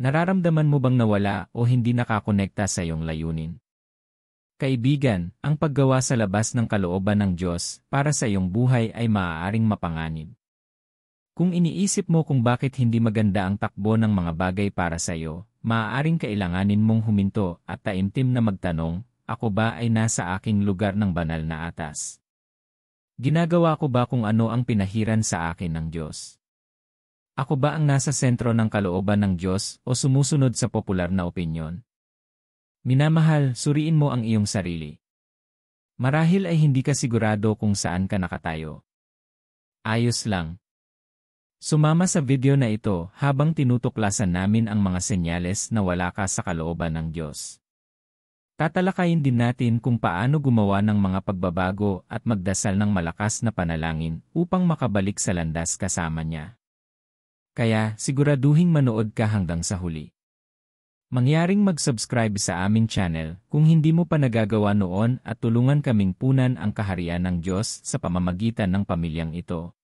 Nararamdaman mo bang nawala o hindi nakakonekta sa iyong layunin? Kaibigan, ang paggawa sa labas ng kalooban ng Diyos para sa iyong buhay ay maaaring mapanganib. Kung iniisip mo kung bakit hindi maganda ang takbo ng mga bagay para sa iyo, maaaring kailanganin mong huminto at taimtim na magtanong, ako ba ay nasa aking lugar ng banal na atas? Ginagawa ko ba kung ano ang pinahiran sa akin ng Diyos? Ako ba ang nasa sentro ng kalooban ng Diyos o sumusunod sa popular na opinyon? Minamahal, suriin mo ang iyong sarili. Marahil ay hindi ka sigurado kung saan ka nakatayo. Ayos lang. Sumama sa video na ito habang tinutuklasan namin ang mga senyales na wala ka sa kalooban ng Diyos. Tatalakayin din natin kung paano gumawa ng mga pagbabago at magdasal ng malakas na panalangin upang makabalik sa landas kasama niya. Kaya, siguraduhing manood ka hanggang sa huli. Mangyaring mag-subscribe sa aming channel kung hindi mo pa nagagawa noon at tulungan kaming punan ang kaharian ng Diyos sa pamamagitan ng pamilyang ito.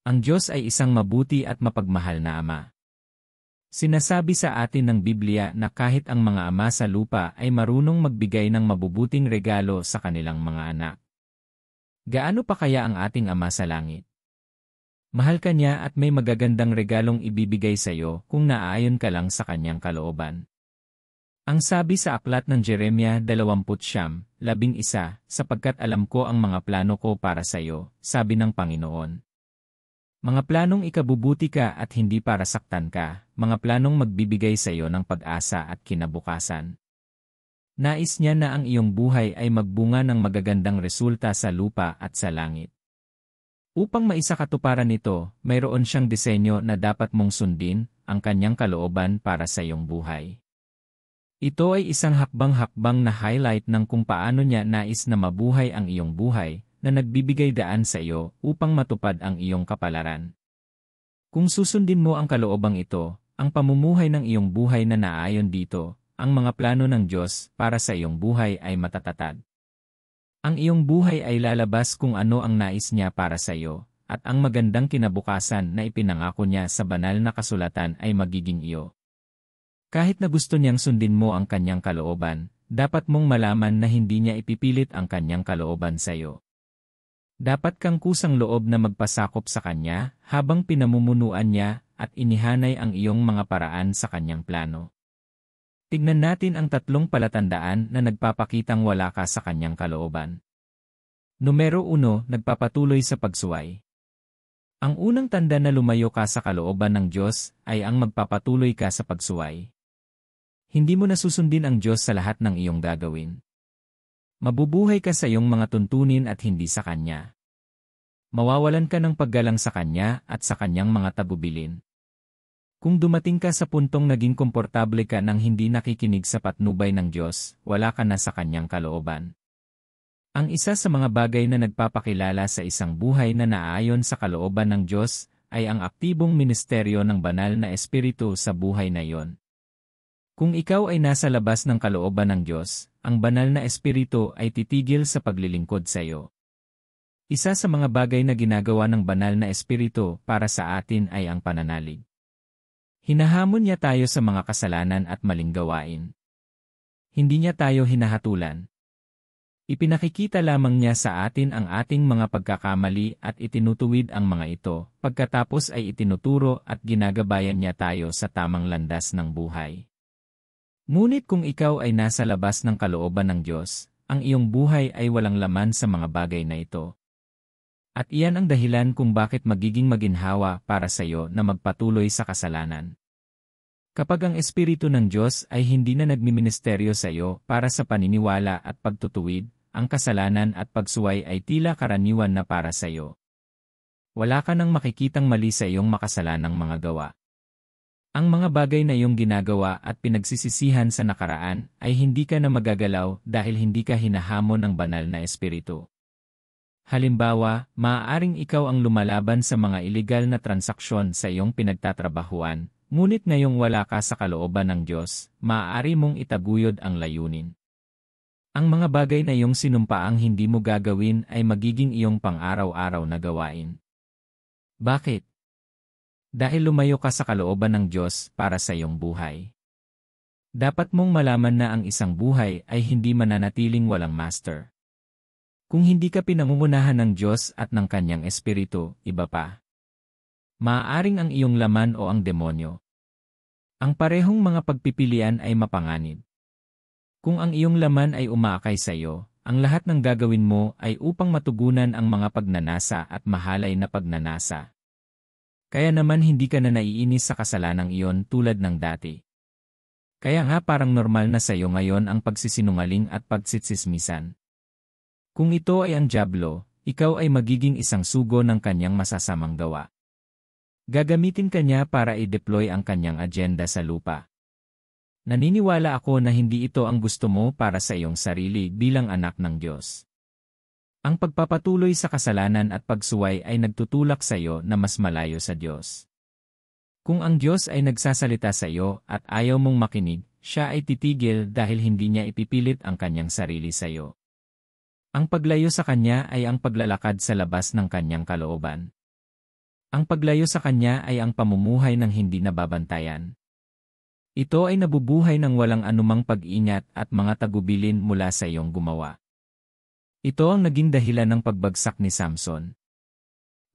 Ang Diyos ay isang mabuti at mapagmahal na Ama. Sinasabi sa atin ng Biblia na kahit ang mga ama sa lupa ay marunong magbigay ng mabubuting regalo sa kanilang mga anak. Gaano pa kaya ang ating Ama sa langit? Mahal ka niya at may magagandang regalong ibibigay sa iyo kung naaayon ka lang sa kanyang kalooban. Ang sabi sa aklat ng Jeremia 29:11, sapagkat alam ko ang mga plano ko para sa iyo, sabi ng Panginoon. Mga planong ikabubuti ka at hindi para saktan ka, mga planong magbibigay sa iyo ng pag-asa at kinabukasan. Nais niya na ang iyong buhay ay magbunga ng magagandang resulta sa lupa at sa langit. Upang maisakatuparan nito, mayroon siyang disenyo na dapat mong sundin, ang kanyang kalooban para sa iyong buhay. Ito ay isang hakbang-hakbang na highlight ng kung paano niya nais na mabuhay ang iyong buhay, na nagbibigay daan sa iyo upang matupad ang iyong kapalaran. Kung susundin mo ang kaloobang ito, ang pamumuhay ng iyong buhay na naayon dito, ang mga plano ng Diyos para sa iyong buhay ay matatatag. Ang iyong buhay ay lalabas kung ano ang nais niya para sa iyo, at ang magandang kinabukasan na ipinangako niya sa banal na kasulatan ay magiging iyo. Kahit na gusto niyang sundin mo ang kanyang kalooban, dapat mong malaman na hindi niya ipipilit ang kanyang kalooban sa iyo. Dapat kang kusang loob na magpasakop sa kanya habang pinamumunuan niya at inihanay ang iyong mga paraan sa kanyang plano. Tignan natin ang 3 palatandaan na nagpapakitang wala ka sa kanyang kalooban. Numero 1, nagpapatuloy sa pagsuway. Ang unang tanda na lumayo ka sa kalooban ng Diyos ay ang magpapatuloy ka sa pagsuway. Hindi mo nasusundin ang Diyos sa lahat ng iyong gagawin. Mabubuhay ka sa iyong mga tuntunin at hindi sa Kanya. Mawawalan ka ng paggalang sa Kanya at sa Kanyang mga tabubilin. Kung dumating ka sa puntong naging komportable ka nang hindi nakikinig sa patnubay ng Diyos, wala ka na sa Kanyang kalooban. Ang isa sa mga bagay na nagpapakilala sa isang buhay na naaayon sa kalooban ng Diyos ay ang aktibong ministeryo ng banal na Espiritu sa buhay na iyon. Kung ikaw ay nasa labas ng kalooban ng Diyos, ang banal na Espiritu ay titigil sa paglilingkod sa iyo. Isa sa mga bagay na ginagawa ng banal na Espiritu para sa atin ay ang pananalig. Hinahamon niya tayo sa mga kasalanan at maling gawain. Hindi niya tayo hinahatulan. Ipinakikita lamang niya sa atin ang ating mga pagkakamali at itinutuwid ang mga ito, pagkatapos ay itinuturo at ginagabayan niya tayo sa tamang landas ng buhay. Ngunit kung ikaw ay nasa labas ng kalooban ng Diyos, ang iyong buhay ay walang laman sa mga bagay na ito. At iyan ang dahilan kung bakit magiging maginhawa para sa iyo na magpatuloy sa kasalanan. Kapag ang Espiritu ng Diyos ay hindi na nagmiministeryo sa iyo para sa paniniwala at pagtutuwid, ang kasalanan at pagsuway ay tila karaniwan na para sa iyo. Wala ka nang makikitang mali sa iyong makasalanang mga gawa. Ang mga bagay na iyong ginagawa at pinagsisisihan sa nakaraan ay hindi ka na magagalaw dahil hindi ka hinahamon ng banal na Espiritu. Halimbawa, maaaring ikaw ang lumalaban sa mga iligal na transaksyon sa iyong pinagtatrabahuan, ngunit ngayong wala ka sa kalooban ng Diyos, maaari mong itaguyod ang layunin. Ang mga bagay na iyong sinumpaang hindi mo gagawin ay magiging iyong pang-araw-araw na gawain. Bakit? Dahil lumayo ka sa kalooban ng Diyos para sa iyong buhay. Dapat mong malaman na ang isang buhay ay hindi mananatiling walang master. Kung hindi ka pinangungunahan ng Diyos at ng Kanyang Espiritu, iba pa. Maaaring ang iyong laman o ang demonyo. Ang parehong mga pagpipilian ay mapanganib. Kung ang iyong laman ay umaakay sa iyo, ang lahat ng gagawin mo ay upang matugunan ang mga pagnanasa at mahalay na pagnanasa. Kaya naman hindi ka na naiinis sa kasalanang iyon tulad ng dati. Kaya nga parang normal na sa iyo ngayon ang pagsisinungaling at pagsitsismisan. Kung ito ay ang dyablo, ikaw ay magiging isang sugo ng kanyang masasamang gawa. Gagamitin kanya para i-deploy ang kanyang agenda sa lupa. Naniniwala ako na hindi ito ang gusto mo para sa iyong sarili bilang anak ng Diyos. Ang pagpapatuloy sa kasalanan at pagsuway ay nagtutulak sa iyo na mas malayo sa Diyos. Kung ang Diyos ay nagsasalita sa iyo at ayaw mong makinig, siya ay titigil dahil hindi niya ipipilit ang kanyang sarili sa iyo. Ang paglayo sa kanya ay ang paglalakad sa labas ng kanyang kalooban. Ang paglayo sa kanya ay ang pamumuhay ng hindi nababantayan. Ito ay nabubuhay ng walang anumang pag-ingat at mga tagubilin mula sa iyong gumawa. Ito ang naging dahilan ng pagbagsak ni Samson.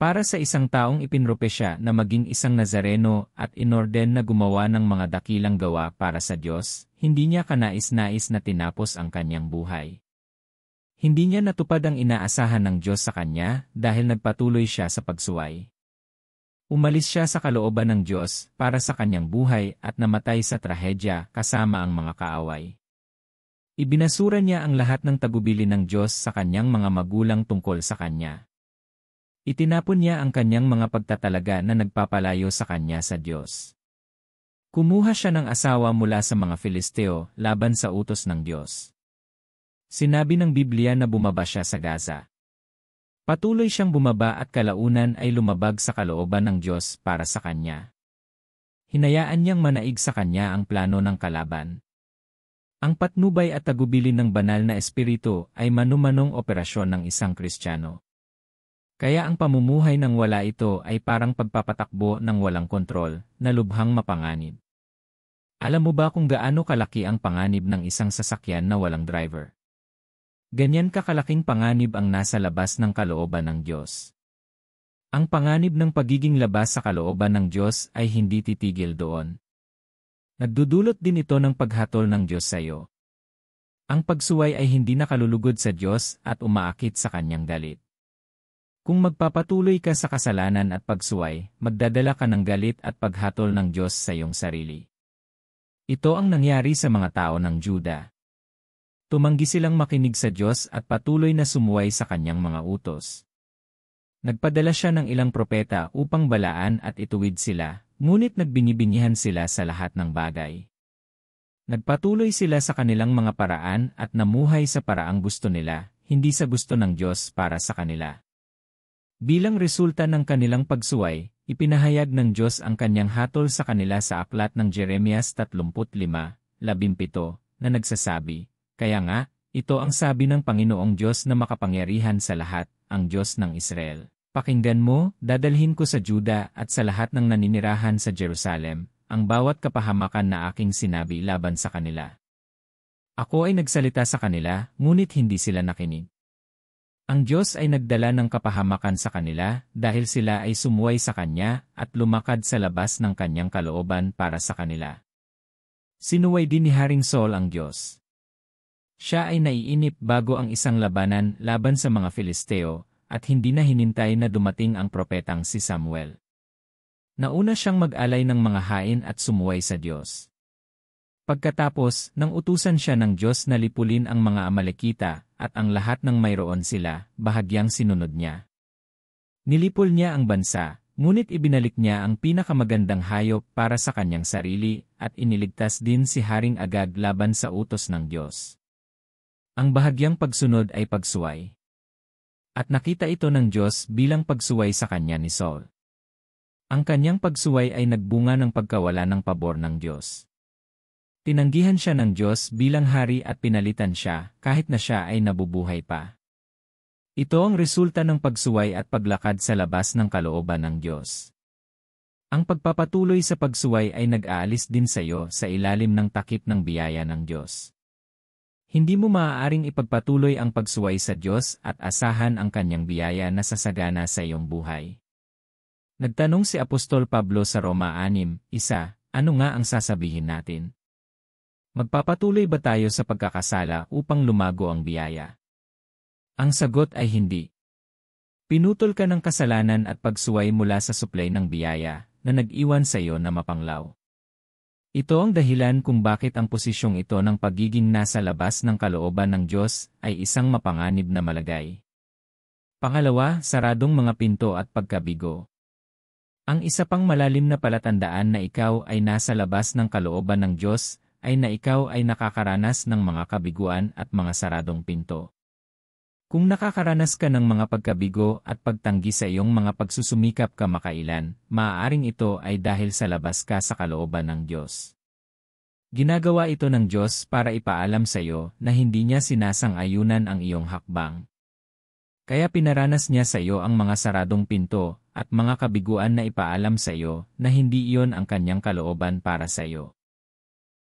Para sa isang taong ipinrope siya na maging isang Nazareno at inorden na gumawa ng mga dakilang gawa para sa Diyos, hindi niya kanais-nais na tinapos ang kanyang buhay. Hindi niya natupad ang inaasahan ng Diyos sa kanya dahil nagpatuloy siya sa pagsuway. Umalis siya sa kalooban ng Diyos para sa kanyang buhay at namatay sa trahedya kasama ang mga kaaway. Ibinasura niya ang lahat ng tagubilin ng Diyos sa kanyang mga magulang tungkol sa kanya. Itinapon niya ang kanyang mga pagtatalaga na nagpapalayo sa kanya sa Diyos. Kumuha siya ng asawa mula sa mga Filisteo laban sa utos ng Diyos. Sinabi ng Biblia na bumaba siya sa Gaza. Patuloy siyang bumaba at kalaunan ay lumabag sa kalooban ng Diyos para sa kanya. Hinayaan niyang manaig sa kanya ang plano ng kalaban. Ang patnubay at tagubilin ng banal na espiritu ay manumanong operasyon ng isang Kristiyano. Kaya ang pamumuhay ng wala ito ay parang pagpapatakbo ng walang kontrol, na lubhang mapanganib. Alam mo ba kung gaano kalaki ang panganib ng isang sasakyan na walang driver? Ganyan kakalaking panganib ang nasa labas ng kalooban ng Diyos. Ang panganib ng pagiging labas sa kalooban ng Diyos ay hindi titigil doon. Nagdudulot din ito ng paghatol ng Diyos sa iyo. Ang pagsuway ay hindi nakalulugod sa Diyos at umaakit sa kanyang galit. Kung magpapatuloy ka sa kasalanan at pagsuway, magdadala ka ng galit at paghatol ng Diyos sa iyong sarili. Ito ang nangyari sa mga tao ng Juda. Tumanggi silang makinig sa Diyos at patuloy na sumuway sa kanyang mga utos. Nagpadala siya ng ilang propeta upang balaan at ituwid sila, ngunit nagbinibingihan sila sa lahat ng bagay. Nagpatuloy sila sa kanilang mga paraan at namuhay sa paraang gusto nila, hindi sa gusto ng Diyos para sa kanila. Bilang resulta ng kanilang pagsuway, ipinahayag ng Diyos ang kanyang hatol sa kanila sa aklat ng Jeremias 35:17 na nagsasabi, "Kaya nga, ito ang sabi ng Panginoong Diyos na makapangyarihan sa lahat, ang Diyos ng Israel. Pakinggan mo, dadalhin ko sa Juda at sa lahat ng naninirahan sa Jerusalem, ang bawat kapahamakan na aking sinabi laban sa kanila. Ako ay nagsalita sa kanila, ngunit hindi sila nakinig. Ang Diyos ay nagdala ng kapahamakan sa kanila dahil sila ay sumuway sa Kanya at lumakad sa labas ng Kanyang kalooban para sa kanila." Sinuway din ni Haring Saul ang Diyos. Siya ay naiinip bago ang isang labanan laban sa mga Filisteo at hindi na hinintay na dumating ang propetang si Samuel. Nauna siyang mag-alay ng mga hain at sumuway sa Diyos. Pagkatapos, nang utusan siya ng Diyos na lipulin ang mga Amalekita at ang lahat ng mayroon sila, bahagyang sinunod niya. Nilipol niya ang bansa, ngunit ibinalik niya ang pinakamagandang hayop para sa kanyang sarili at iniligtas din si Haring Agag laban sa utos ng Diyos. Ang bahagyang pagsunod ay pagsuway. At nakita ito ng Diyos bilang pagsuway sa kanya ni Saul. Ang kanyang pagsuway ay nagbunga ng pagkawala ng pabor ng Diyos. Tinanggihan siya ng Diyos bilang hari at pinalitan siya kahit na siya ay nabubuhay pa. Ito ang resulta ng pagsuway at paglakad sa labas ng kalooban ng Diyos. Ang pagpapatuloy sa pagsuway ay nag-aalis din sa iyo sa ilalim ng takip ng biyaya ng Diyos. Hindi mo maaaring ipagpatuloy ang pagsuway sa Diyos at asahan ang kanyang biyaya na sasagana sa iyong buhay. Nagtanong si Apostol Pablo sa Roma 6:1, ano nga ang sasabihin natin? Magpapatuloy ba tayo sa pagkakasala upang lumago ang biyaya? Ang sagot ay hindi. Pinutol ka ng kasalanan at pagsuway mula sa suplay ng biyaya na nag-iwan sa iyo na mapanglaw. Ito ang dahilan kung bakit ang posisyong ito ng pagiging nasa labas ng kalooban ng Diyos ay isang mapanganib na malagay. Pangalawa, saradong mga pinto at pagkabigo. Ang isa pang malalim na palatandaan na ikaw ay nasa labas ng kalooban ng Diyos ay na ikaw ay nakakaranas ng mga kabiguan at mga saradong pinto. Kung nakakaranas ka ng mga pagkabigo at pagtanggi sa iyong mga pagsusumikap kamakailan, maaaring ito ay dahil sa labas ka sa kalooban ng Diyos. Ginagawa ito ng Diyos para ipaalam sa iyo na hindi niya sinasang-ayunan ang iyong hakbang. Kaya pinaranas niya sa iyo ang mga saradong pinto at mga kabiguan na ipaalam sa iyo na hindi iyon ang kanyang kalooban para sa iyo.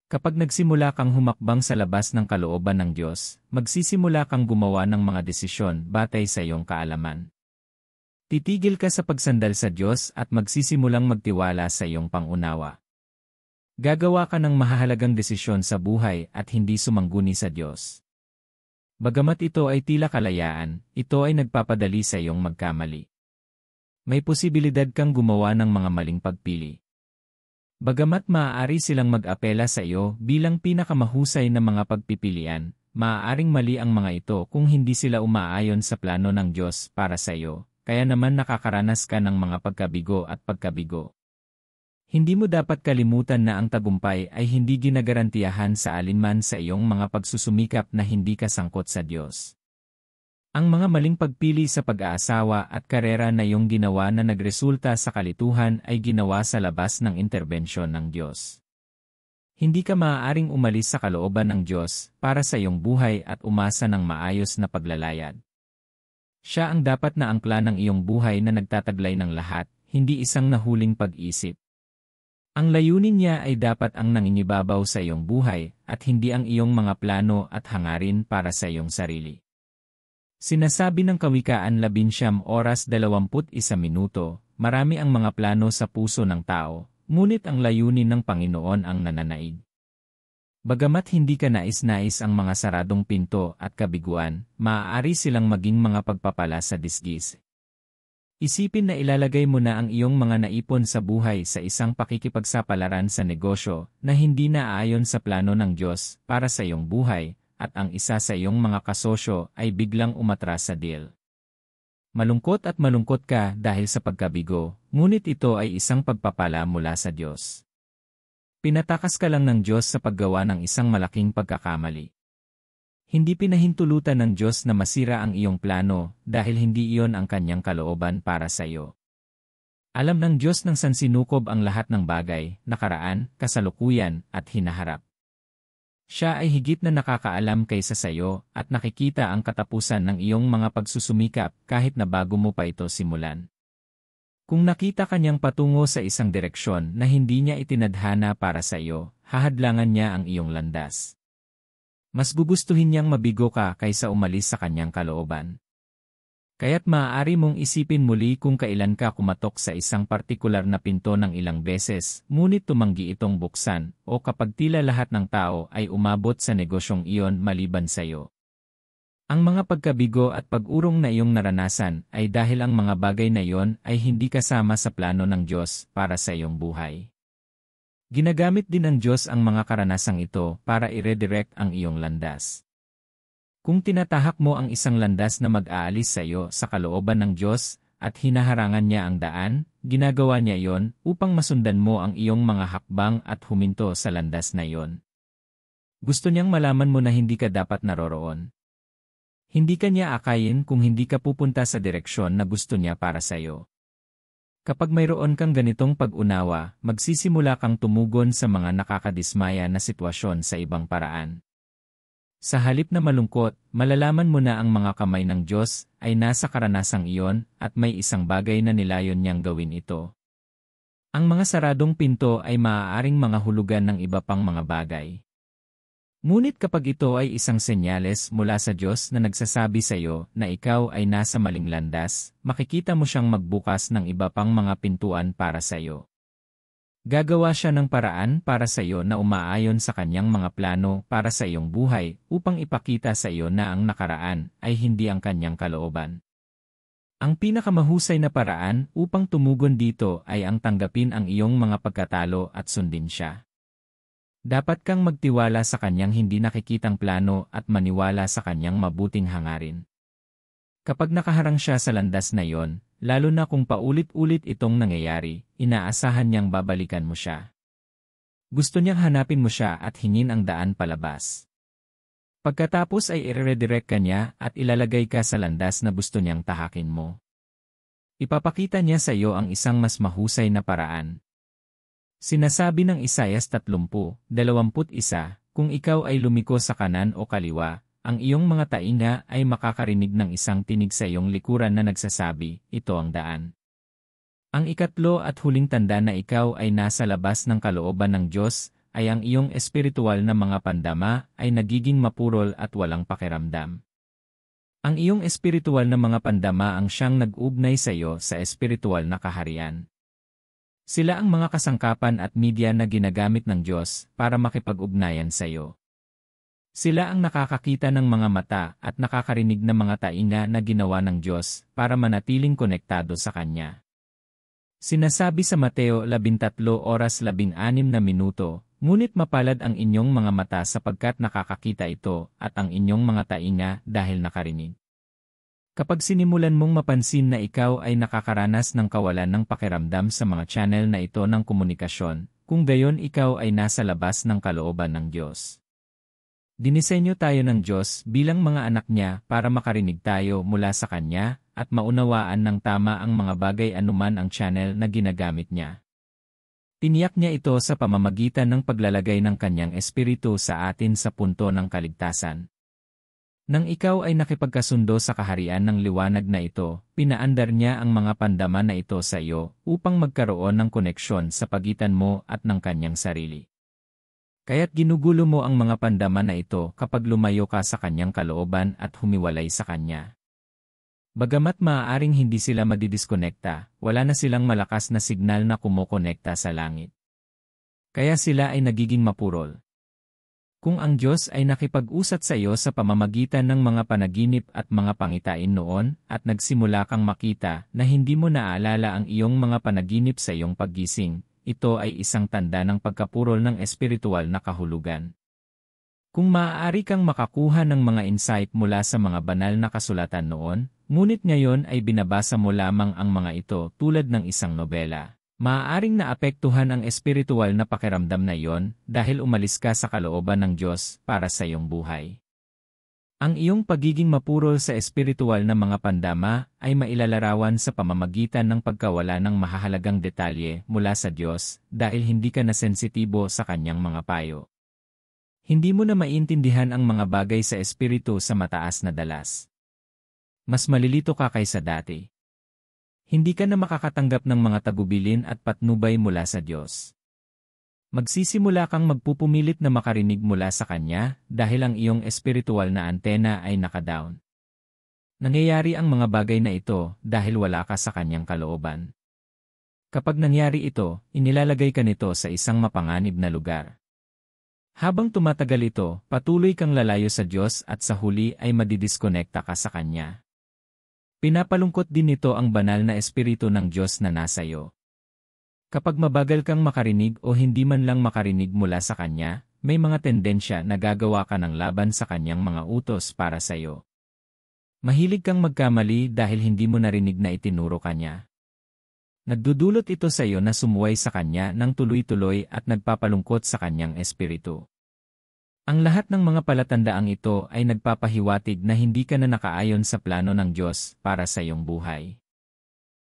Kapag nagsimula kang humakbang sa labas ng kalooban ng Diyos, magsisimula kang gumawa ng mga desisyon batay sa iyong kaalaman. Titigil ka sa pagsandal sa Diyos at magsisimulang magtiwala sa iyong pangunawa. Gagawa ka ng mahahalagang desisyon sa buhay at hindi sumangguni sa Diyos. Bagamat ito ay tila kalayaan, ito ay nagpapadali sa iyong magkamali. May posibilidad kang gumawa ng mga maling pagpili. Bagamat maaari silang mag-apela sa iyo bilang pinakamahusay na mga pagpipilian, maaaring mali ang mga ito kung hindi sila umaayon sa plano ng Diyos para sa iyo, kaya naman nakakaranas ka ng mga pagkabigo at pagkabigo. Hindi mo dapat kalimutan na ang tagumpay ay hindi ginagarantiyahan sa alinman sa iyong mga pagsusumikap na hindi ka sangkot sa Diyos. Ang mga maling pagpili sa pag-aasawa at karera na iyong ginawa na nagresulta sa kalituhan ay ginawa sa labas ng interbensyon ng Diyos. Hindi ka maaaring umalis sa kalooban ng Diyos para sa iyong buhay at umasa ng maayos na paglalayad. Siya ang dapat na angkla ng iyong buhay na nagtataglay ng lahat, hindi isang nahuling pag-isip. Ang layunin niya ay dapat ang nangingibabaw sa iyong buhay at hindi ang iyong mga plano at hangarin para sa iyong sarili. Sinasabi ng Kawikaan 11:21, marami ang mga plano sa puso ng tao, ngunit ang layunin ng Panginoon ang nananaig. Bagamat hindi ka nais-nais ang mga saradong pinto at kabiguan, maaari silang maging mga pagpapala sa disgis. Isipin na ilalagay mo na ang iyong mga naipon sa buhay sa isang pakikipagsapalaran sa negosyo na hindi naaayon sa plano ng Diyos para sa iyong buhay, at ang isa sa iyong mga kasosyo ay biglang umatras sa deal. Malungkot at malungkot ka dahil sa pagkabigo, ngunit ito ay isang pagpapala mula sa Diyos. Pinatakas ka lang ng Diyos sa paggawa ng isang malaking pagkakamali. Hindi pinahintulutan ng Diyos na masira ang iyong plano dahil hindi iyon ang kanyang kalooban para sa iyo. Alam ng Diyos ng sansinukob ang lahat ng bagay, nakaraan, kasalukuyan, at hinaharap. Siya ay higit na nakakaalam kaysa sa iyo at nakikita ang katapusan ng iyong mga pagsusumikap kahit na bago mo pa ito simulan. Kung nakita kanyang patungo sa isang direksyon na hindi niya itinadhana para sa iyo, hahadlangan niya ang iyong landas. Mas gugustuhin niyang mabigo ka kaysa umalis sa kanyang kalooban. Kaya't maaari mong isipin muli kung kailan ka kumatok sa isang partikular na pinto ng ilang beses, ngunit tumanggi itong buksan, o kapag tila lahat ng tao ay umabot sa negosyong iyon maliban sa iyo. Ang mga pagkabigo at pag-urong na iyong naranasan ay dahil ang mga bagay na iyon ay hindi kasama sa plano ng Diyos para sa iyong buhay. Ginagamit din ng Diyos ang mga karanasang ito para i-redirect ang iyong landas. Kung tinatahak mo ang isang landas na mag-aalis sa iyo sa kalooban ng Diyos at hinaharangan niya ang daan, ginagawa niya iyon upang masundan mo ang iyong mga hakbang at huminto sa landas na iyon. Gusto niyang malaman mo na hindi ka dapat naroroon. Hindi ka niya akayin kung hindi ka pupunta sa direksyon na gusto niya para sa iyo. Kapag mayroon kang ganitong pag-unawa, magsisimula kang tumugon sa mga nakakadismaya na sitwasyon sa ibang paraan. Sa halip na malungkot, malalaman mo na ang mga kamay ng Diyos ay nasa karanasang iyon at may isang bagay na nilayon niyang gawin ito. Ang mga saradong pinto ay maaaring mga hulugan ng iba pang mga bagay. Ngunit kapag ito ay isang senyales mula sa Diyos na nagsasabi sa iyo na ikaw ay nasa maling landas, makikita mo siyang magbukas ng iba pang mga pintuan para sa iyo. Gagawa siya ng paraan para sa iyo na umaayon sa kanyang mga plano para sa iyong buhay upang ipakita sa iyo na ang nakaraan ay hindi ang kanyang kalooban. Ang pinakamahusay na paraan upang tumugon dito ay ang tanggapin ang iyong mga pagkatalo at sundin siya. Dapat kang magtiwala sa kanyang hindi nakikitang plano at maniwala sa kanyang mabuting hangarin. Kapag nakaharang siya sa landas na iyon, lalo na kung paulit-ulit itong nangyayari, inaasahan niyang babalikan mo siya. Gusto niyang hanapin mo siya at hingin ang daan palabas. Pagkatapos ay i-redirect ka niya at ilalagay ka sa landas na gusto niyang tahakin mo. Ipapakita niya sa iyo ang isang mas mahusay na paraan. Sinasabi ng Isaias 30:21, kung ikaw ay lumiko sa kanan o kaliwa, ang iyong mga tainga ay makakarinig ng isang tinig sa iyong likuran na nagsasabi, ito ang daan. Ang ikatlo at huling tanda na ikaw ay nasa labas ng kalooban ng Diyos, ay ang iyong espiritual na mga pandama ay nagiging mapurol at walang pakiramdam. Ang iyong espiritual na mga pandama ang siyang nag-ugnay sa iyo sa espiritual na kaharian. Sila ang mga kasangkapan at media na ginagamit ng Diyos para makipag-ugnayan sa iyo. Sila ang nakakakita ng mga mata at nakakarinig ng mga tainga na ginawa ng Diyos para manatiling konektado sa Kanya. Sinasabi sa Mateo 13:16, ngunit mapalad ang inyong mga mata sapagkat nakakakita ito at ang inyong mga tainga dahil nakarinig. Kapag sinimulan mong mapansin na ikaw ay nakakaranas ng kawalan ng pakiramdam sa mga channel na ito ng komunikasyon, kung gayon ikaw ay nasa labas ng kalooban ng Diyos. Dinisenyo tayo ng Diyos bilang mga anak niya para makarinig tayo mula sa Kanya at maunawaan ng tama ang mga bagay anuman ang channel na ginagamit niya. Tiniyak niya ito sa pamamagitan ng paglalagay ng Kanyang Espiritu sa atin sa punto ng kaligtasan. Nang ikaw ay nakipagkasundo sa kaharian ng liwanag na ito, pinaandar niya ang mga pandama na ito sa iyo upang magkaroon ng koneksyon sa pagitan mo at ng kanyang sarili. Kaya't ginugulo mo ang mga pandama na ito kapag lumayo ka sa kanyang kalooban at humiwalay sa kanya. Bagamat maaaring hindi sila madidiskonekta, wala na silang malakas na signal na kumokonekta sa langit. Kaya sila ay nagiging mapurol. Kung ang Diyos ay nakipag-usat sa iyo sa pamamagitan ng mga panaginip at mga pangitain noon at nagsimula kang makita na hindi mo naaalala ang iyong mga panaginip sa iyong paggising, ito ay isang tanda ng pagkapurol ng espiritual na kahulugan. Kung maaari kang makakuha ng mga insight mula sa mga banal na kasulatan noon, ngunit ngayon ay binabasa mo lamang ang mga ito tulad ng isang nobela. Maaaring naapektuhan ang espiritual na pakiramdam na iyon dahil umalis ka sa kalooban ng Diyos para sa iyong buhay. Ang iyong pagiging mapurol sa espiritual na mga pandama ay mailalarawan sa pamamagitan ng pagkawala ng mahahalagang detalye mula sa Diyos dahil hindi ka na sensitibo sa kanyang mga payo. Hindi mo na maintindihan ang mga bagay sa espiritu sa mataas na dalas. Mas malilito ka kaysa dati. Hindi ka na makakatanggap ng mga tagubilin at patnubay mula sa Diyos. Magsisimula kang magpupumilit na makarinig mula sa Kanya dahil ang iyong espiritual na antena ay nakadown. Nangyayari ang mga bagay na ito dahil wala ka sa Kanyang kalooban. Kapag nangyari ito, inilalagay ka nito sa isang mapanganib na lugar. Habang tumatagal ito, patuloy kang lalayo sa Diyos at sa huli ay madidiskonekta ka sa Kanya. Pinapalungkot din nito ang banal na espiritu ng Diyos na nasa iyo. Kapag mabagal kang makarinig o hindi man lang makarinig mula sa Kanya, may mga tendensya na gagawa ka ng laban sa Kanyang mga utos para sa iyo. Mahilig kang magkamali dahil hindi mo narinig na itinuro Kanya. Nagdudulot ito sa iyo na sumuway sa Kanya ng tuloy-tuloy at nagpapalungkot sa Kanyang espiritu. Ang lahat ng mga palatandaang ito ay nagpapahiwatig na hindi ka na nakaayon sa plano ng Diyos para sa iyong buhay.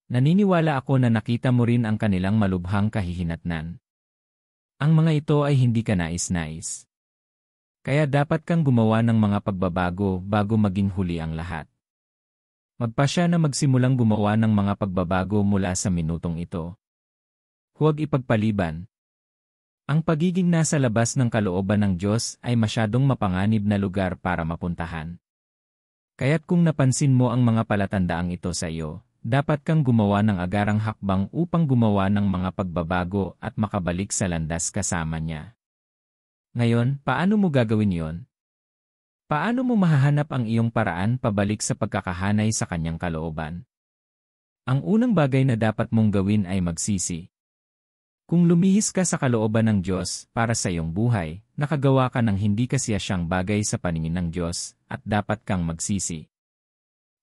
Naniniwala ako na nakita mo rin ang kanilang malubhang kahihinatnan. Ang mga ito ay hindi ka nais-nais. Kaya dapat kang gumawa ng mga pagbabago bago maging huli ang lahat. Magpasya na magsimulang gumawa ng mga pagbabago mula sa minutong ito. Huwag ipagpaliban. Ang pagiging nasa labas ng kalooban ng Diyos ay masyadong mapanganib na lugar para mapuntahan. Kaya't kung napansin mo ang mga palatandaang ito sa iyo, dapat kang gumawa ng agarang hakbang upang gumawa ng mga pagbabago at makabalik sa landas kasama niya. Ngayon, paano mo gagawin yon? Paano mo mahahanap ang iyong paraan pabalik sa pagkakahanay sa kanyang kalooban? Ang unang bagay na dapat mong gawin ay magsisi. Kung lumihis ka sa kalooban ng Diyos para sa iyong buhay, nakagawa ka ng hindi kasiyasyang bagay sa paningin ng Diyos, at dapat kang magsisi.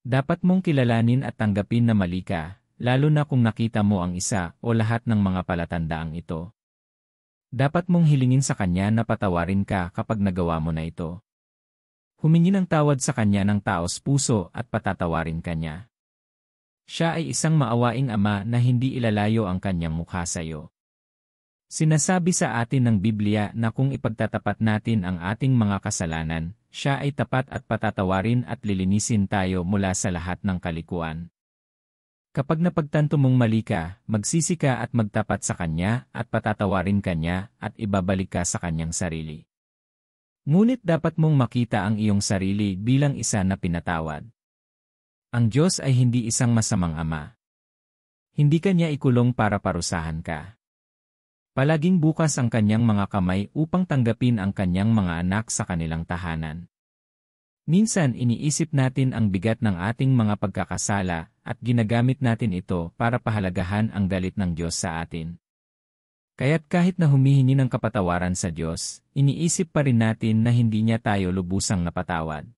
Dapat mong kilalanin at tanggapin na mali ka, lalo na kung nakita mo ang isa o lahat ng mga palatandaang ito. Dapat mong hilingin sa Kanya na patawarin ka kapag nagawa mo na ito. Humingi ng tawad sa Kanya ng taos puso at patatawarin Kanya. Siya ay isang maawaing Ama na hindi ilalayo ang Kanyang mukha sa iyo. Sinasabi sa atin ng Biblia na kung ipagtatapat natin ang ating mga kasalanan, siya ay tapat at patatawarin at lilinisin tayo mula sa lahat ng kalikuan. Kapag napagtanto mong mali ka, magsisi ka at magtapat sa Kanya at patatawarin Kanya at ibabalik ka sa Kanyang sarili. Ngunit dapat mong makita ang iyong sarili bilang isa na pinatawad. Ang Diyos ay hindi isang masamang Ama. Hindi Kanya ikulong para parusahan ka. Palaging bukas ang Kanyang mga kamay upang tanggapin ang Kanyang mga anak sa kanilang tahanan. Minsan iniisip natin ang bigat ng ating mga pagkakasala at ginagamit natin ito para pahalagahan ang galit ng Diyos sa atin. Kaya't kahit na humihingi ng kapatawaran sa Diyos, iniisip pa rin natin na hindi Niya tayo lubusang napatawad.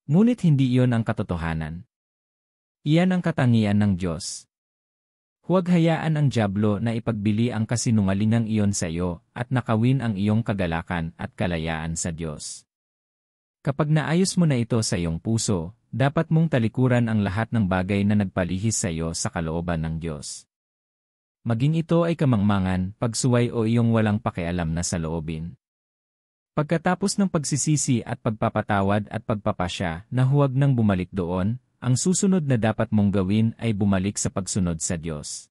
Ngunit hindi iyon ang katotohanan. Iyan ang katangian ng Diyos. Huwag hayaan ang dyablo na ipagbili ang kasinungalingang iyon sa iyo at nakawin ang iyong kagalakan at kalayaan sa Diyos. Kapag naayos mo na ito sa iyong puso, dapat mong talikuran ang lahat ng bagay na nagpalihis sa iyo sa kalooban ng Diyos. Maging ito ay kamangmangan, pagsuway o iyong walang pakialam na saloobin. Pagkatapos ng pagsisisi at pagpapatawad at pagpapasya na huwag nang bumalik doon, ang susunod na dapat mong gawin ay bumalik sa pagsunod sa Diyos.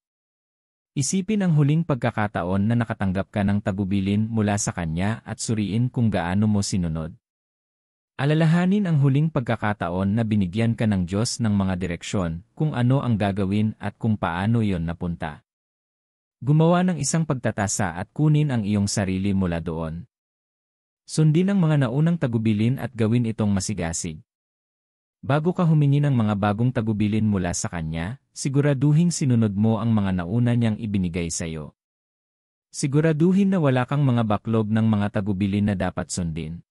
Isipin ang huling pagkakataon na nakatanggap ka ng tagubilin mula sa Kanya at suriin kung gaano mo sinunod. Alalahanin ang huling pagkakataon na binigyan ka ng Diyos ng mga direksyon, kung ano ang gagawin at kung paano iyon napunta. Gumawa ng isang pagtatasa at kunin ang iyong sarili mula doon. Sundin ang mga naunang tagubilin at gawin itong masigasig. Bago ka humingi ng mga bagong tagubilin mula sa Kanya, siguraduhing sinunod mo ang mga nauna Niyang ibinigay sa iyo. Siguraduhin na wala kang mga backlog ng mga tagubilin na dapat sundin.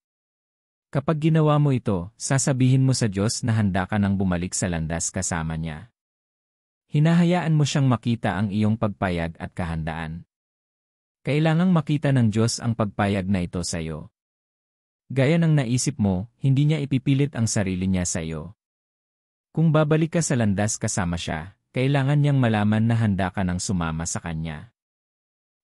Kapag ginawa mo ito, sasabihin mo sa Diyos na handa ka nang bumalik sa landas kasama Niya. Hinahayaan mo siyang makita ang iyong pagpayag at kahandaan. Kailangang makita ng Diyos ang pagpayag na ito sa iyo. Gaya ng naisip mo, hindi Niya ipipilit ang sarili Niya sa iyo. Kung babalik ka sa landas kasama Siya, kailangan Niyang malaman na handa ka nang sumama sa Kanya.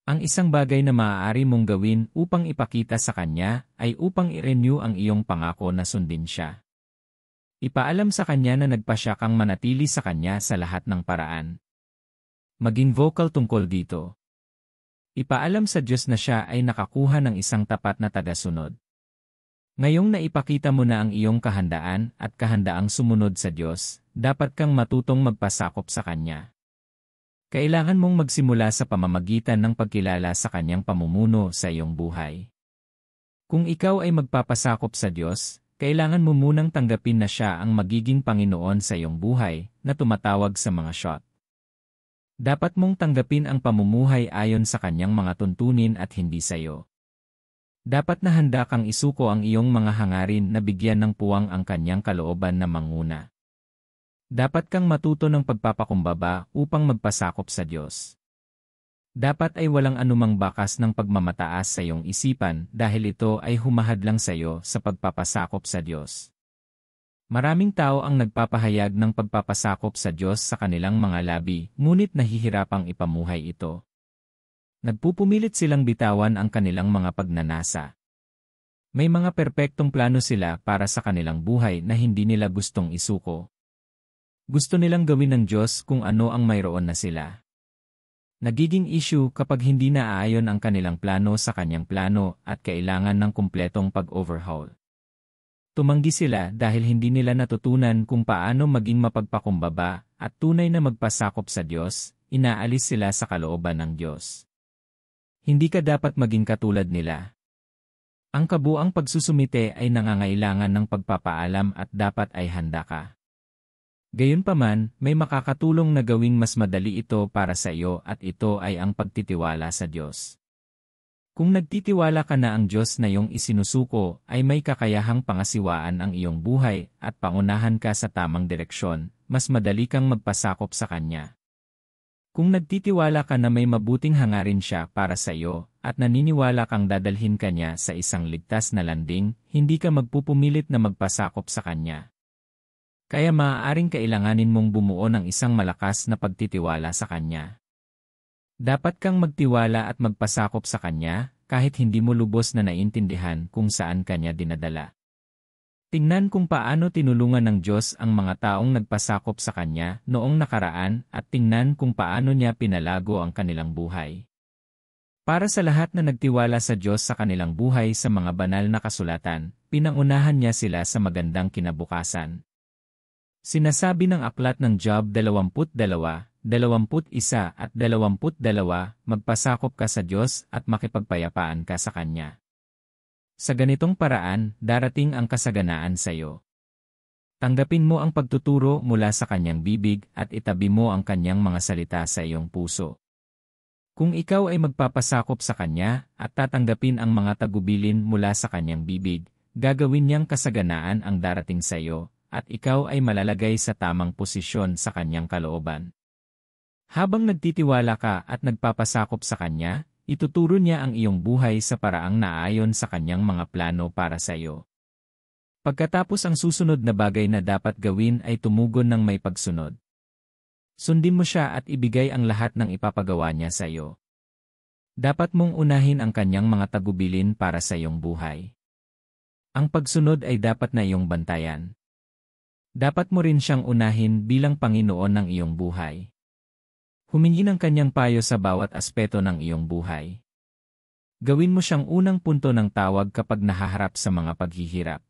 Ang isang bagay na maaari mong gawin upang ipakita sa Kanya ay upang i-renew ang iyong pangako na sundin Siya. Ipaalam sa Kanya na nagpasya kang manatili sa Kanya sa lahat ng paraan. Maging vocal tungkol dito. Ipaalam sa Diyos na Siya ay nakakuha ng isang tapat na tagasunod. Ngayong naipakita mo na ang iyong kahandaan at kahandaang sumunod sa Diyos, dapat kang matutong magpasakop sa Kanya. Kailangan mong magsimula sa pamamagitan ng pagkilala sa Kanyang pamumuno sa iyong buhay. Kung ikaw ay magpapasakop sa Diyos, kailangan mo munang tanggapin na Siya ang magiging Panginoon sa iyong buhay, na tumatawag sa mga shot. Dapat mong tanggapin ang pamumuhay ayon sa Kanyang mga tuntunin at hindi sa iyo. Dapat na handa kang isuko ang iyong mga hangarin na bigyan ng puwang ang Kanyang kalooban na manguna. Dapat kang matuto ng pagpapakumbaba upang magpasakop sa Diyos. Dapat ay walang anumang bakas ng pagmamataas sa iyong isipan dahil ito ay humahadlang sa iyo sa pagpapasakop sa Diyos. Maraming tao ang nagpapahayag ng pagpapasakop sa Diyos sa kanilang mga labi, ngunit nahihirapang ipamuhay ito. Nagpupumilit silang bitawan ang kanilang mga pagnanasa. May mga perpektong plano sila para sa kanilang buhay na hindi nila gustong isuko. Gusto nilang gawin ng Diyos kung ano ang mayroon na sila. Nagiging issue kapag hindi naaayon ang kanilang plano sa kanyang plano at kailangan ng kumpletong pag-overhaul. Tumanggi sila dahil hindi nila natutunan kung paano maging mapagpakumbaba at tunay na magpasakop sa Diyos, inaalis sila sa kalooban ng Diyos. Hindi ka dapat maging katulad nila. Ang kabuang pagsusumite ay nangangailangan ng pagpapaalam at dapat ay handa ka. Gayunpaman, may makakatulong na gawing mas madali ito para sa iyo at ito ay ang pagtitiwala sa Diyos. Kung nagtitiwala ka na ang Diyos na iyong isinusuko ay may kakayahang pangasiwaan ang iyong buhay at pangunahan ka sa tamang direksyon, mas madali kang magpasakop sa Kanya. Kung nagtitiwala ka na may mabuting hangarin siya para sa iyo at naniniwala kang dadalhin Kanya sa isang ligtas na landing, hindi ka magpupumilit na magpasakop sa Kanya. Kaya maaaring kailanganin mong bumuo ng isang malakas na pagtitiwala sa Kanya. Dapat kang magtiwala at magpasakop sa Kanya, kahit hindi mo lubos na naiintindihan kung saan Kanya dinadala. Tingnan kung paano tinulungan ng Diyos ang mga taong nagpasakop sa Kanya noong nakaraan at tingnan kung paano Niya pinalago ang kanilang buhay. Para sa lahat na nagtiwala sa Diyos sa kanilang buhay sa mga banal na kasulatan, pinangunahan Niya sila sa magandang kinabukasan. Sinasabi ng aklat ng Job 22, 21 at 22, magpasakop ka sa Diyos at makipagpayapaan ka sa Kanya. Sa ganitong paraan, darating ang kasaganaan sa iyo. Tanggapin mo ang pagtuturo mula sa Kanyang bibig at itabi mo ang Kanyang mga salita sa iyong puso. Kung ikaw ay magpapasakop sa Kanya at tatanggapin ang mga tagubilin mula sa Kanyang bibig, gagawin Niyang kasaganaan ang darating sa iyo, at ikaw ay malalagay sa tamang posisyon sa Kanyang kalooban. Habang nagtitiwala ka at nagpapasakop sa Kanya, ituturo Niya ang iyong buhay sa paraang naayon sa Kanyang mga plano para sa iyo. Pagkatapos ang susunod na bagay na dapat gawin ay tumugon ng may pagsunod. Sundin mo siya at ibigay ang lahat ng ipapagawa Niya sa iyo. Dapat mong unahin ang Kanyang mga tagubilin para sa iyong buhay. Ang pagsunod ay dapat na iyong bantayan. Dapat mo rin siyang unahin bilang Panginoon ng iyong buhay. Humingi ng Kanyang payo sa bawat aspeto ng iyong buhay. Gawin mo siyang unang punto ng tawag kapag nahaharap sa mga paghihirap.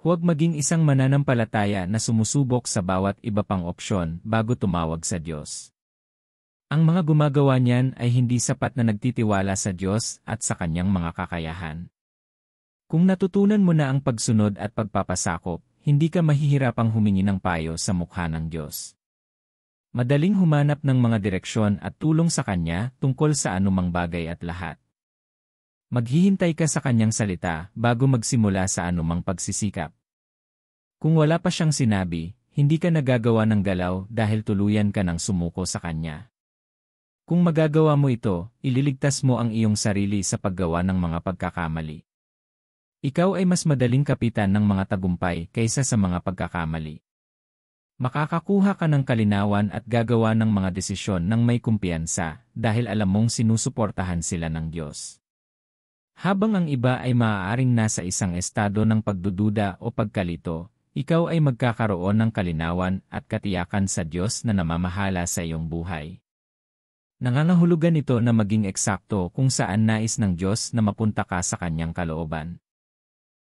Huwag maging isang mananampalataya na sumusubok sa bawat iba pang opsyon bago tumawag sa Diyos. Ang mga gumagawa niyan ay hindi sapat na nagtitiwala sa Diyos at sa Kanyang mga kakayahan. Kung natutunan mo na ang pagsunod at pagpapasakop, hindi ka mahihirapang humingi ng payo sa mukha ng Diyos. Madaling humanap ng mga direksyon at tulong sa Kanya tungkol sa anumang bagay at lahat. Maghihintay ka sa Kanyang salita bago magsimula sa anumang pagsisikap. Kung wala pa siyang sinabi, hindi ka nagagawa ng galaw dahil tuluyan ka ng sumuko sa Kanya. Kung magagawa mo ito, ililigtas mo ang iyong sarili sa paggawa ng mga pagkakamali. Ikaw ay mas madaling kapitan ng mga tagumpay kaysa sa mga pagkakamali. Makakakuha ka ng kalinawan at gagawa ng mga desisyon ng may kumpiyansa dahil alam mong sinusuportahan sila ng Diyos. Habang ang iba ay maaaring nasa isang estado ng pagdududa o pagkalito, ikaw ay magkakaroon ng kalinawan at katiyakan sa Diyos na namamahala sa iyong buhay. Nangangahulugan ito na maging eksakto kung saan nais ng Diyos na mapunta ka sa Kanyang kalooban.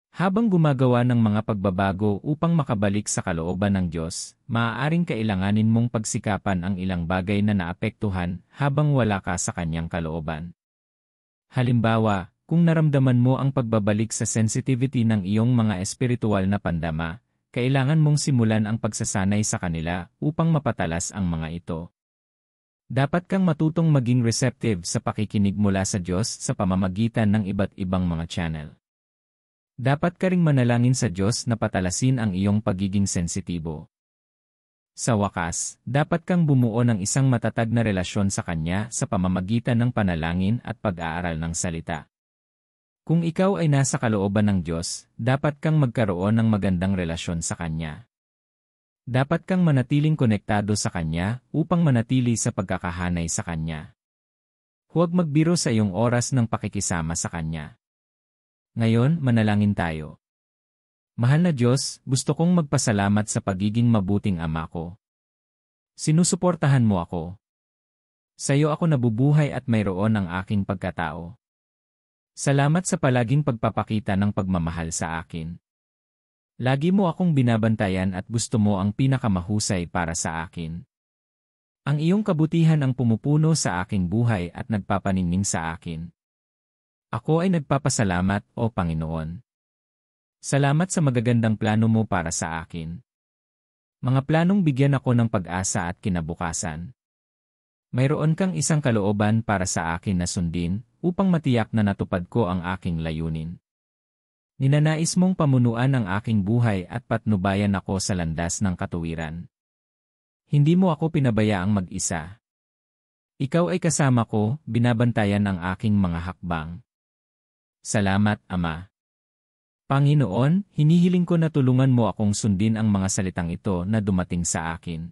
Habang gumagawa ng mga pagbabago upang makabalik sa kalooban ng Diyos, maaaring kailanganin mong pagsikapan ang ilang bagay na naapektuhan habang wala ka sa Kanyang kalooban. Halimbawa, kung naramdaman mo ang pagbabalik sa sensitivity ng iyong mga espiritual na pandama, kailangan mong simulan ang pagsasanay sa kanila upang mapatalas ang mga ito. Dapat kang matutong maging receptive sa pakikinig mula sa Diyos sa pamamagitan ng iba't ibang mga channel. Dapat ka ring manalangin sa Diyos na patalasin ang iyong pagiging sensitibo. Sa wakas, dapat kang bumuo ng isang matatag na relasyon sa Kanya sa pamamagitan ng panalangin at pag-aaral ng salita. Kung ikaw ay nasa kalooban ng Diyos, dapat kang magkaroon ng magandang relasyon sa Kanya. Dapat kang manatiling konektado sa Kanya upang manatili sa pagkakahanay sa Kanya. Huwag magbiro sa iyong oras ng pakikisama sa Kanya. Ngayon, manalangin tayo. Mahal na Diyos, gusto kong magpasalamat sa pagiging mabuting ama ko. Sinusuportahan mo ako. Sa iyo ako nabubuhay at mayroon ang aking pagkatao. Salamat sa palaging pagpapakita ng pagmamahal sa akin. Lagi mo akong binabantayan at gusto mo ang pinakamahusay para sa akin. Ang iyong kabutihan ang pumupuno sa aking buhay at nagpapaninning sa akin. Ako ay nagpapasalamat, O Panginoon. Salamat sa magagandang plano mo para sa akin. Mga planong bigyan ako ng pag-asa at kinabukasan. Mayroon kang isang kalooban para sa akin na sundin, upang matiyak na natupad ko ang aking layunin. Ninanais mong pamunuan ang aking buhay at patnubayan ako sa landas ng katuwiran. Hindi mo ako pinabayaang mag-isa. Ikaw ay kasama ko, binabantayan ang aking mga hakbang. Salamat, Ama. Panginoon, hinihiling ko na tulungan mo akong sundin ang mga salitang ito na dumating sa akin.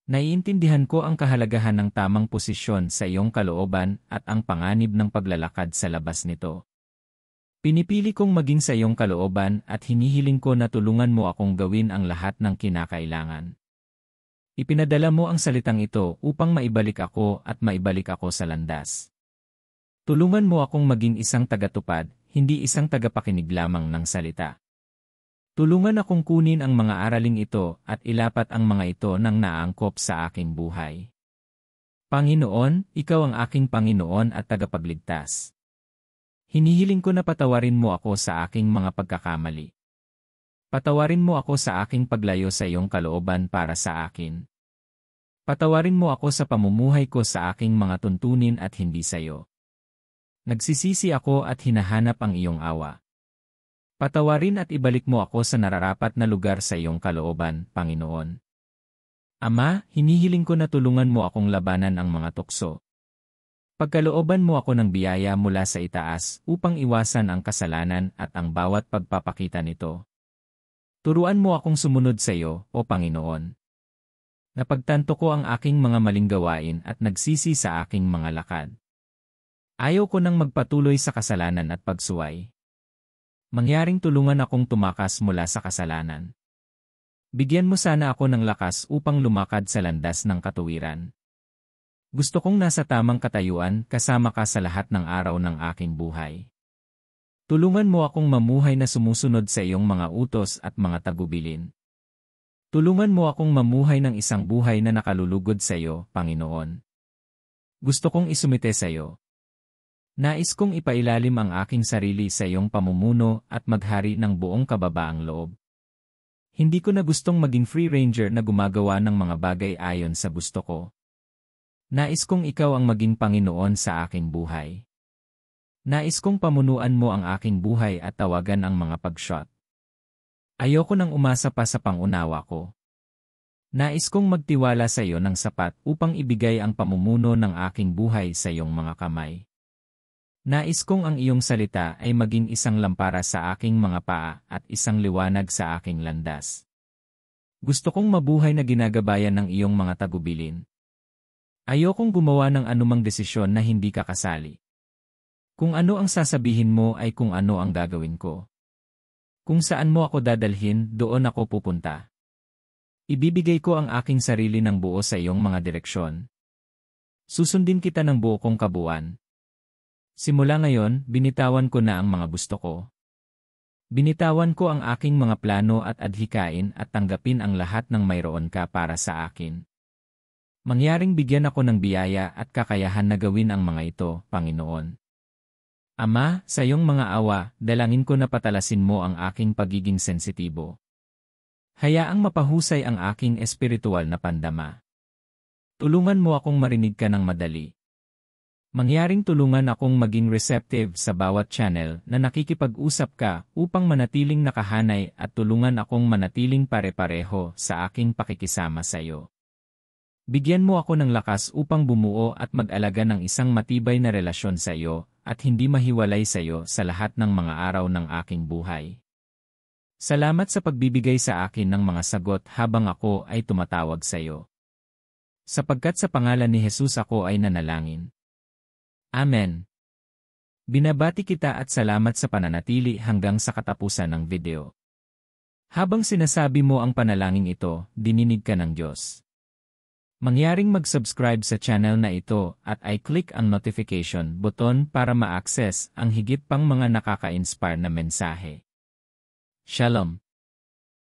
Naiintindihan ko ang kahalagahan ng tamang posisyon sa iyong kalooban at ang panganib ng paglalakad sa labas nito. Pinipili kong maging sa iyong kalooban at hinihiling ko na tulungan mo akong gawin ang lahat ng kinakailangan. Ipinadala mo ang salitang ito upang maibalik ako at maibalik ako sa landas. Tulungan mo akong maging isang tagatupad, hindi isang tagapakinig lamang ng salita. Tulungan akong kunin ang mga araling ito at ilapat ang mga ito nang naangkop sa aking buhay. Panginoon, Ikaw ang aking Panginoon at tagapagligtas. Hinihiling ko na patawarin mo ako sa aking mga pagkakamali. Patawarin mo ako sa aking paglayo sa iyong kalooban para sa akin. Patawarin mo ako sa pamumuhay ko sa aking mga tuntunin at hindi sa iyo. Nagsisisi ako at hinahanap ang iyong awa. Patawarin at ibalik mo ako sa nararapat na lugar sa iyong kalooban, Panginoon. Ama, hinihiling ko na tulungan mo akong labanan ang mga tukso. Pagkalooban mo ako ng biyaya mula sa itaas upang iwasan ang kasalanan at ang bawat pagpapakita nito. Turuan mo akong sumunod sa iyo, O Panginoon. Napagtanto ko ang aking mga maling gawain at nagsisi sa aking mga lakad. Ayaw ko nang magpatuloy sa kasalanan at pagsuway. Mangyaring tulungan akong tumakas mula sa kasalanan. Bigyan mo sana ako ng lakas upang lumakad sa landas ng katuwiran. Gusto kong nasa tamang katayuan kasama ka sa lahat ng araw ng aking buhay. Tulungan mo akong mamuhay na sumusunod sa iyong mga utos at mga tagubilin. Tulungan mo akong mamuhay ng isang buhay na nakalulugod sa iyo, Panginoon. Gusto kong isumite sa iyo. Nais kong ipailalim ang aking sarili sa iyong pamumuno at maghari ng buong kababaang loob. Hindi ko na gustong maging free ranger na gumagawa ng mga bagay ayon sa gusto ko. Nais kong ikaw ang maging Panginoon sa aking buhay. Nais kong pamunuan mo ang aking buhay at tawagan ang mga pag-shot. Ayoko nang umasa pa sa pangunawa ko. Nais kong magtiwala sa iyo ng sapat upang ibigay ang pamumuno ng aking buhay sa iyong mga kamay. Nais kong ang iyong salita ay maging isang lampara sa aking mga paa at isang liwanag sa aking landas. Gusto kong mabuhay na ginagabayan ng iyong mga tagubilin. Ayokong gumawa ng anumang desisyon na hindi ka kasali. Kung ano ang sasabihin mo ay kung ano ang gagawin ko. Kung saan mo ako dadalhin, doon ako pupunta. Ibibigay ko ang aking sarili ng buo sa iyong mga direksyon. Susundin kita ng buo kong kabuuan. Simula ngayon, binitawan ko na ang mga gusto ko. Binitawan ko ang aking mga plano at adhikain at tanggapin ang lahat ng mayroon ka para sa akin. Mangyaring bigyan ako ng biyaya at kakayahan na gawin ang mga ito, Panginoon. Ama, sa iyong mga awa, dalangin ko na patalasin mo ang aking pagiging sensitibo. Hayaang mapahusay ang aking espiritual na pandama. Tulungan mo akong marinig ka ng madali. Mangyaring tulungan akong maging receptive sa bawat channel na nakikipag-usap ka upang manatiling nakahanay at tulungan akong manatiling pare-pareho sa aking pakikisama sa iyo. Bigyan mo ako ng lakas upang bumuo at mag-alaga ng isang matibay na relasyon sa iyo at hindi mahiwalay sa iyo sa lahat ng mga araw ng aking buhay. Salamat sa pagbibigay sa akin ng mga sagot habang ako ay tumatawag sa iyo. Sapagkat sa pangalan ni Jesus ako ay nanalangin. Amen. Binabati kita at salamat sa pananatili hanggang sa katapusan ng video. Habang sinasabi mo ang panalangin ito, dininig ka ng Diyos. Mangyaring mag-subscribe sa channel na ito at i-click ang notification button para ma-access ang higit pang mga nakaka-inspire na mensahe. Shalom!